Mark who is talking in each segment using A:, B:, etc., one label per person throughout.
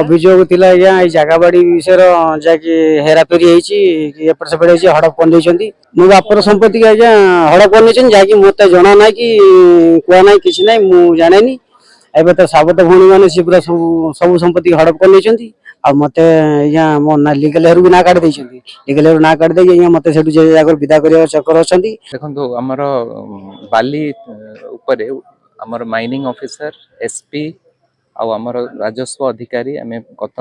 A: अभियोग थिला आज्ञा ए जगह बाड़ी विषय जाकि हेराफेरी एपट सेपट हड़प कर मो बापर संपत्ति आज्ञा हड़प कर जहाँकि मत जना ना कि कह ना कि ना मुझे जाने एवं तो साबत भौणी मैंने सी पूरा सब संपत्ति हड़प कर मत मो लिगल हेरु भी ना काट लिगल हेरु ना काट दे मत विदा कर चक्कर अच्छा
B: देखो आमर बाली उपरे आमर माइनिंग ऑफिसर एसपी आमर राजस्व अधिकारी आम गत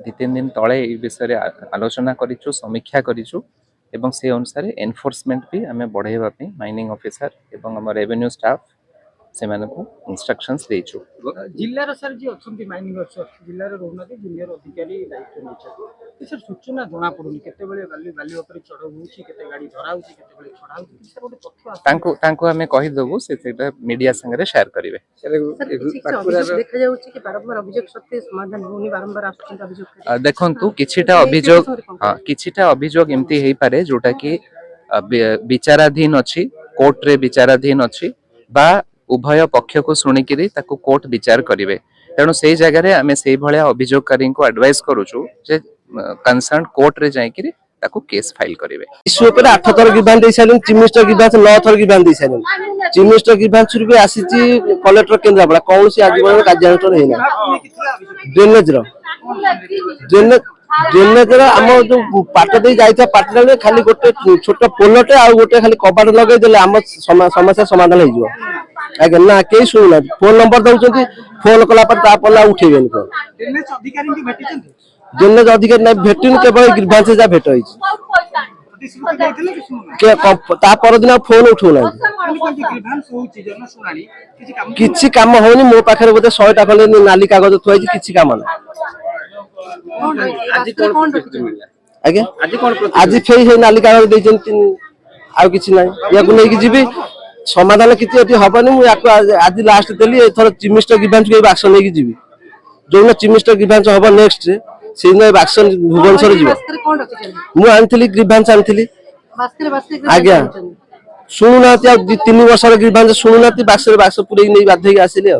B: 2-3 दिन तले ये विषय आलोचना करिछु समीक्षा करिछु एवं से अनुसार एनफोर्समेंट भी आम बढ़ाइबा पे माइनिंग ऑफिसर एवं आम रेवेन्यू स्टाफ से इंस्ट्रक्शंस देछु।
C: जिल्लार सर जी अछंती माइनिंग अफसर जिल्लार रहउनाते जिल्लार अधिकारी दायित्व नेछ सर सूचना जणा पडुनी केते बेले बाली ऊपर चढ़ होउची केते गाड़ी धरा होउची केते बेले छडा होउची सर गोटे तथ्य
B: तांको हमें कहि देबो सेटा मीडिया संगे शेयर करिवे।
C: सर देखा जाउची कि बारंबार अभियोग सत्य समाधान होनी बारंबार आछंती अभियोग
B: देखंतु किछिटा अभियोग एमती हेई पारे जोटा कि विचाराधीन अछि कोर्ट रे विचाराधीन अछि बा उभय पक्ष को शुणिकी कोर्ट विचार करेंगे तेणु से जगह आम से भाया अभियोगकारी को एडवाइस करूँ जे कंसर्न कोर्ट रे जाइकि केस फाइल करेंगे।
D: इश्यू पर 8 थर गिभान दे सारे चीफ मिनिस्टर गिभान 9 थर गिभान दे सारे चीफ मिनिस्टर गिभान भी आसी कलेक्टर केन्द्रापड़ा कौन सी आज कार्यानुष्ठान होना ड्रेनेज ड्रेनेज आम जो पाट दे जाइए पाटला खाली गोटे छोट पोलटे आ गोटे खाली कबाट लगे आम समस्या समाधान हो आगे ना कई शुणुना फोन नंबर दौरान फोन कला उठेबे ड्रेनेज अधिकारी ना भेटन केवल ग्रीवांस जा भेट दिन फोन उठौना किसी काम होनी मो पाखे बोधे 100टा खंडे नाली कागज थुआ किसी काम ना आगे आज फेर नाली कागज आ किसी ना या नहीं समाधान किसी हबनी आज लास्ट देली एथर चीफ मिनिस्टर गिभांस को एक्शन लेके जीवी जो चीफ मिनिस्टर गिभांस हम नेक्स्ट से एक्शन भुवनेश्वर जीव मु आनी ग्रीवांस आनी आज्ञा शुणुना 2-3 वर्ष ग्रीवांस शुणुना बाक्स पूरे नहीं बाध्य आसिली।